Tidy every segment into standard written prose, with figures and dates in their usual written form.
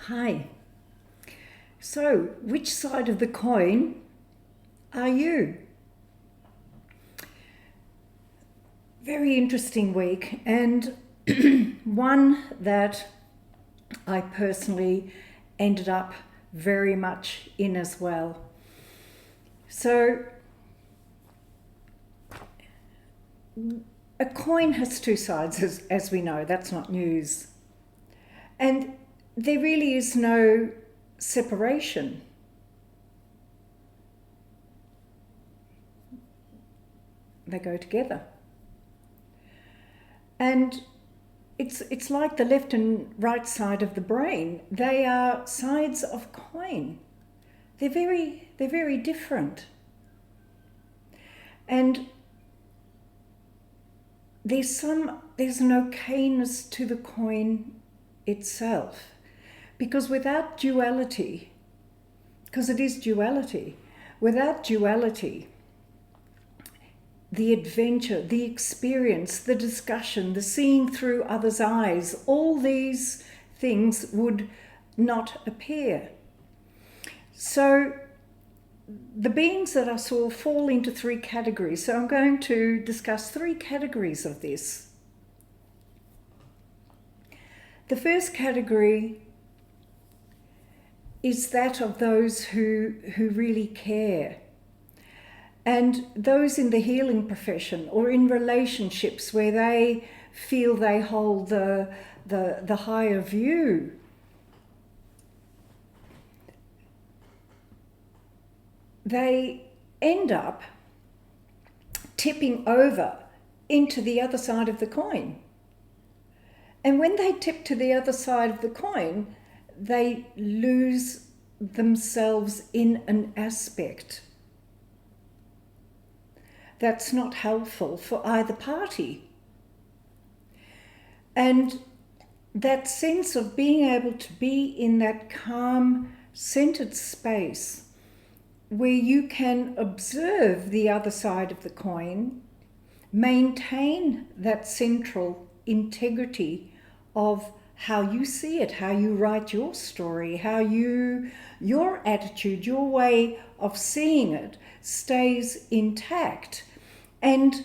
Hi. So, which side of the coin are you? Very interesting week, and one that I personally ended up very much in as well. So, a coin has two sides, as we know, that's not news. And there really is no separation. They go together. And it's like the left and right side of the brain. They are sides of coin. They're very different. And there's an okayness to the coin itself. Because without duality, because it is duality, without duality, the adventure, the experience, the discussion, the seeing through others' eyes, all these things would not appear. So the beings that I saw fall into three categories. So I'm going to discuss three categories of this. The first category is that of those who really care. And those in the healing profession or in relationships where they feel they hold the higher view. They end up tipping over into the other side of the coin. And when they tip to the other side of the coin, they lose themselves in an aspect that's not helpful for either party. And that sense of being able to be in that calm, centered space where you can observe the other side of the coin, maintain that central integrity of how you see it, how you write your story, your attitude, your way of seeing it stays intact, and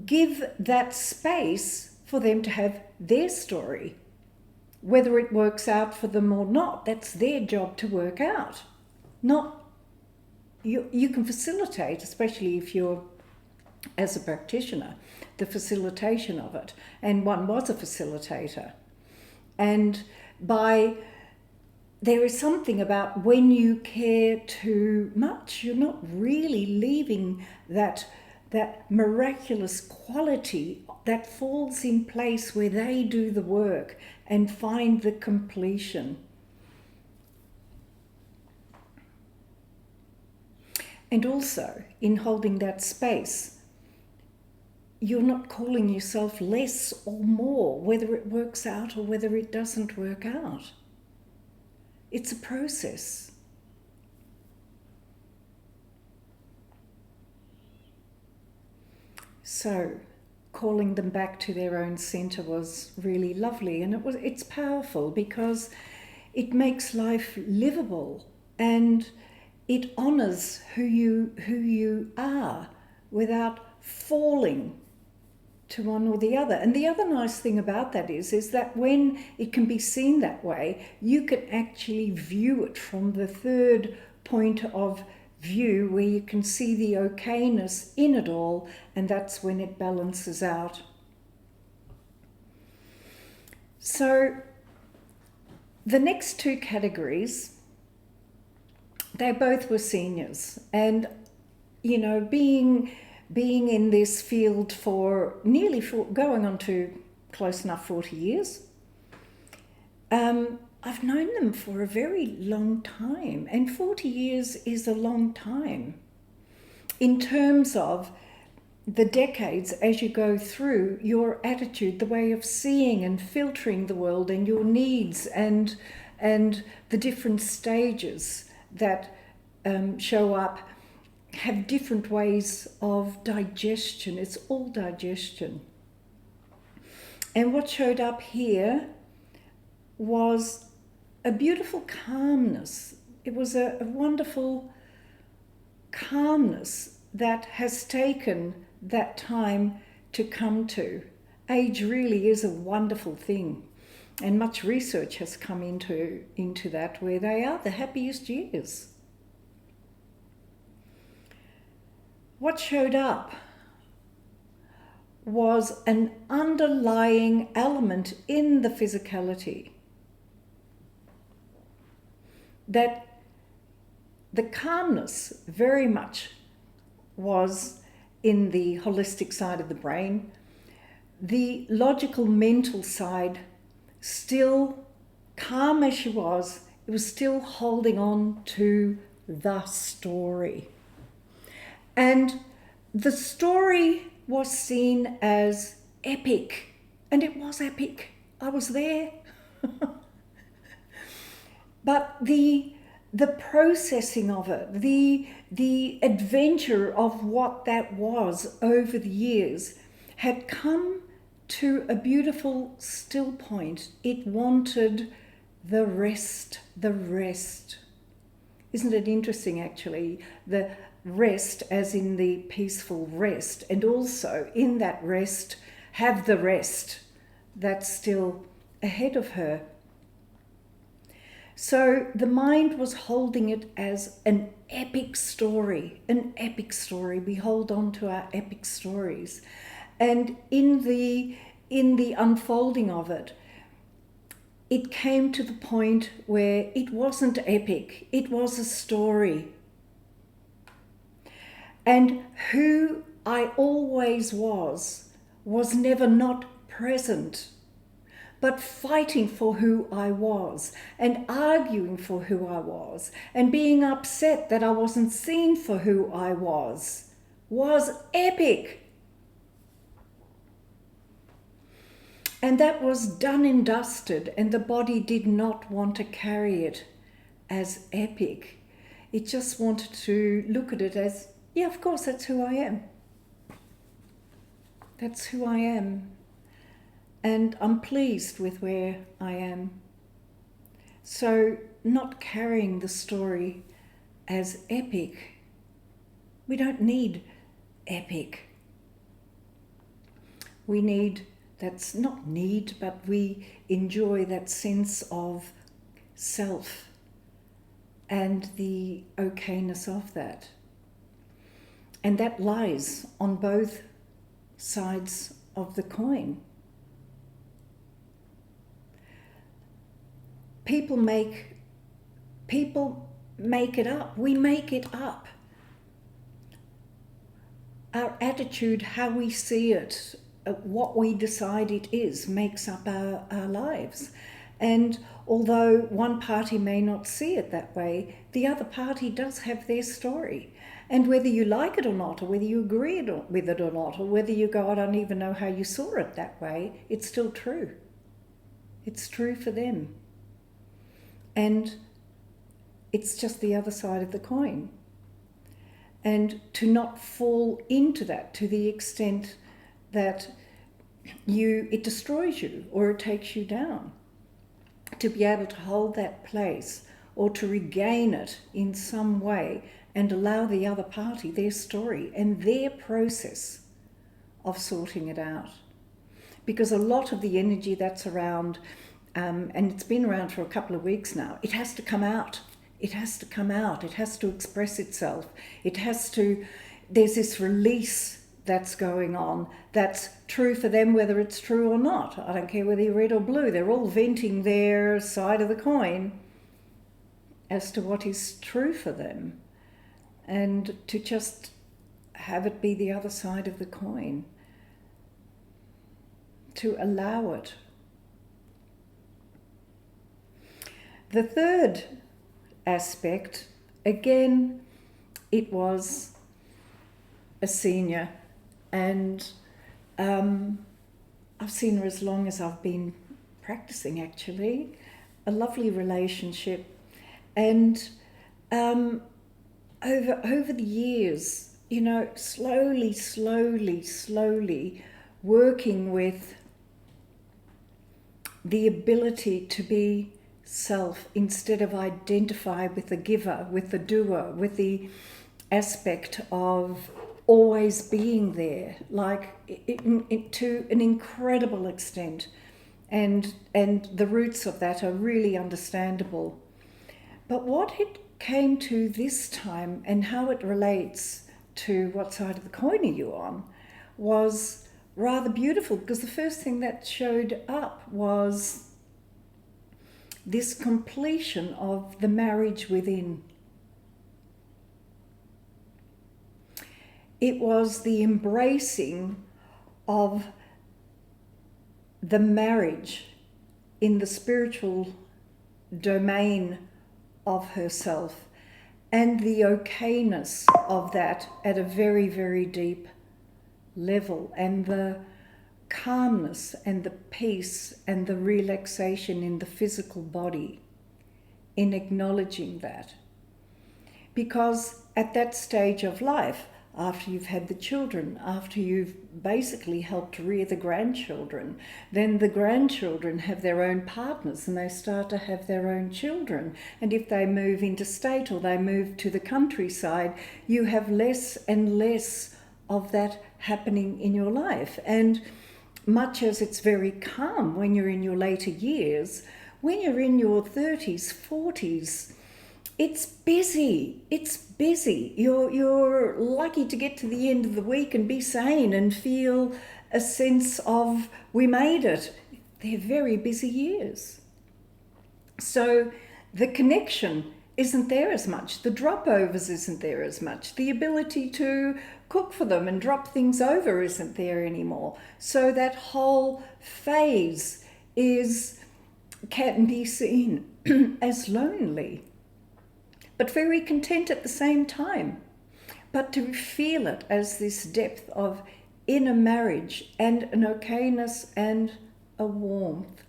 give that space for them to have their story. Whether it works out for them or not, that's their job to work out. You can facilitate, especially if you're, as a practitioner, the facilitation of it. And one was a facilitator. And there is something about when you care too much, you're not really leaving that miraculous quality that falls in place where they do the work and find the completion. And also, in holding that space, you're not calling yourself less or more, whether it works out or whether it doesn't work out. It's a process. So, calling them back to their own center was really lovely, and it's powerful because it makes life livable and it honors who you are without falling to one or the other. And the other nice thing about that is that when it can be seen that way, you can actually view it from the third point of view where you can see the okayness in it all, and that's when it balances out. So the next two categories, they both were seniors, and being in this field for going on to close enough 40 years, I've known them for a very long time, and 40 years is a long time in terms of the decades as you go through your attitude, the way of seeing and filtering the world and your needs and the different stages that show up have different ways of digestion. It's all digestion. And what showed up here was a beautiful calmness. It was a wonderful calmness that has taken that time to come to. Age really is a wonderful thing, and much research has come into that, where they are the happiest years. What showed up was an underlying element in the physicality, that the calmness very much was in the holistic side of the brain. The logical mental side, still calm as she was, it was still holding on to the story. And the story was seen as epic, and it was epic. I was there. But the processing of it, the adventure of what that was over the years had come to a beautiful still point. It wanted the rest, the rest. Isn't it interesting, actually? The rest as in the peaceful rest, and also in that rest have the rest that's still ahead of her. So the mind was holding it as an epic story, an epic story. We hold on to our epic stories. And in the unfolding of it, it came to the point where it wasn't epic, it was a story. And who I always was never not present, but fighting for who I was, and arguing for who I was, and being upset that I wasn't seen for who I was epic. And that was done and dusted, and the body did not want to carry it as epic. It just wanted to look at it as, yeah, of course, that's who I am. That's who I am. And I'm pleased with where I am. So not carrying the story as epic. We don't need epic. We need, that's not need, but we enjoy that sense of self and the okayness of that. And that lies on both sides of the coin. People make it up. We make it up. Our attitude, how we see it, what we decide it is, makes up our lives. And although one party may not see it that way, the other party does have their story. And whether you like it or not, or whether you agree with it or not, or whether you go, I don't even know how you saw it that way, it's still true. It's true for them. And it's just the other side of the coin. And to not fall into that to the extent that it destroys you or it takes you down. To be able to hold that place or to regain it in some way and allow the other party their story and their process of sorting it out. Because a lot of the energy that's around, and it's been around for a couple of weeks now, it has to come out. It has to come out. It has to express itself. There's this release that's going on that's true for them, whether it's true or not. I don't care whether you're red or blue. They're all venting their side of the coin as to what is true for them. And to just have it be the other side of the coin. To allow it. The third aspect, again, it was a senior, and I've seen her as long as I've been practicing, actually. A lovely relationship, and over the years, slowly working with the ability to be self instead of identify with the giver, with the doer, with the aspect of always being there, like to an incredible extent. And the roots of that are really understandable. But what it came to this time and how it relates to what side of the coin are you on was rather beautiful, because the first thing that showed up was this completion of the marriage within. It was the embracing of the marriage in the spiritual domain of herself, and the okayness of that at a very, very deep level, and the calmness and the peace and the relaxation in the physical body in acknowledging that. Because at that stage of life, after you've had the children, after you've basically helped rear the grandchildren, then the grandchildren have their own partners and they start to have their own children. And if they move interstate or they move to the countryside, you have less and less of that happening in your life. And much as it's very calm when you're in your later years, when you're in your 30s, 40s, it's busy. It's busy. You're lucky to get to the end of the week and be sane and feel a sense of we made it. They're very busy years. So the connection isn't there as much. The drop-overs isn't there as much. The ability to cook for them and drop things over isn't there anymore. So that whole phase can be seen as lonely, but very content at the same time. But to feel it as this depth of inner marriage and an okayness and a warmth.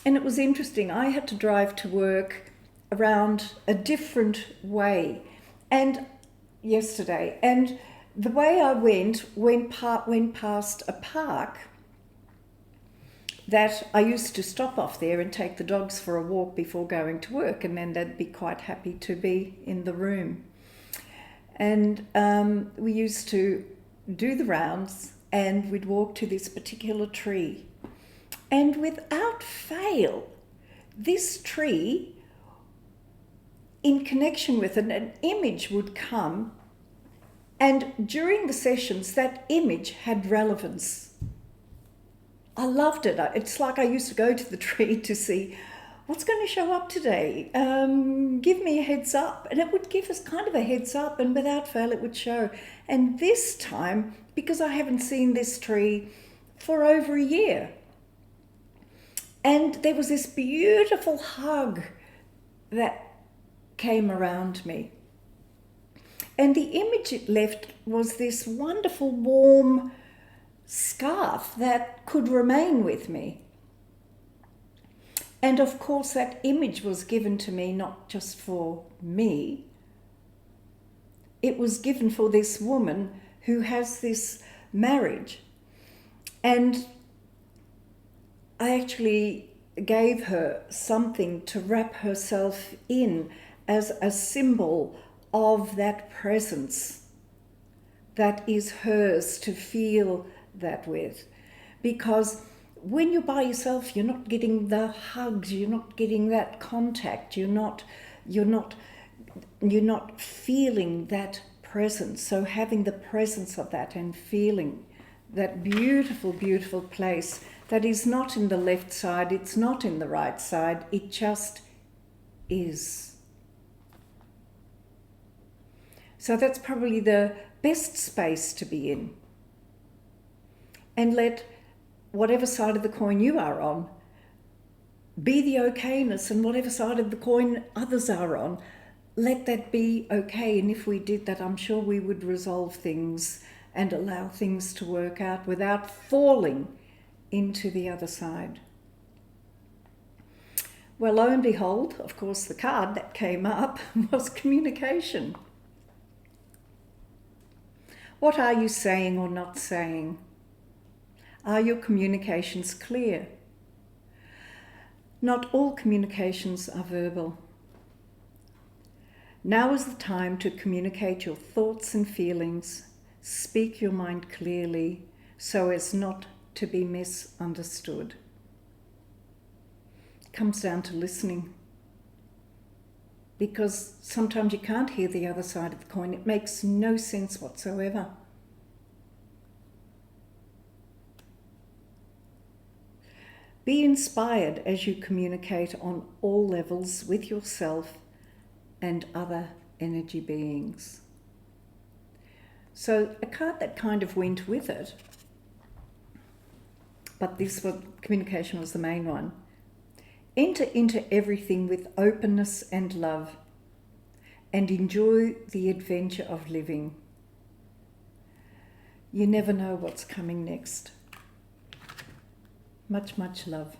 And it was interesting. I had to drive to work around a different way and yesterday. And the way I went past a park that I used to stop off there and take the dogs for a walk before going to work, and then they'd be quite happy to be in the room. And we used to do the rounds and we'd walk to this particular tree. And without fail, this tree, in connection with it, an image would come, and during the sessions that image had relevance. I loved it. It's like I used to go to the tree to see what's going to show up today. Give me a heads up. And it would give us kind of a heads up, and without fail it would show. And this time, because I haven't seen this tree for over a year, and there was this beautiful hug that came around me. And the image it left was this wonderful warm scarf that could remain with me. And of course that image was given to me not just for me. It was given for this woman who has this marriage. And I actually gave her something to wrap herself in as a symbol of that presence that is hers to feel that with. Because when you're by yourself, you're not getting the hugs, you're not getting that contact, you're not feeling that presence. So having the presence of that and feeling that beautiful, beautiful place that is not in the left side, it's not in the right side, it just is. So that's probably the best space to be in. And let whatever side of the coin you are on be the okayness, and whatever side of the coin others are on, let that be okay. And if we did that, I'm sure we would resolve things and allow things to work out without falling into the other side. Well, lo and behold, of course, the card that came up was communication. What are you saying or not saying? Are your communications clear? Not all communications are verbal. Now is the time to communicate your thoughts and feelings. Speak your mind clearly so as not to be misunderstood. It comes down to listening. Because sometimes you can't hear the other side of the coin. It makes no sense whatsoever. Be inspired as you communicate on all levels with yourself and other energy beings. So a card that kind of went with it, but communication was the main one. Enter into everything with openness and love, and enjoy the adventure of living. You never know what's coming next. Much, much love.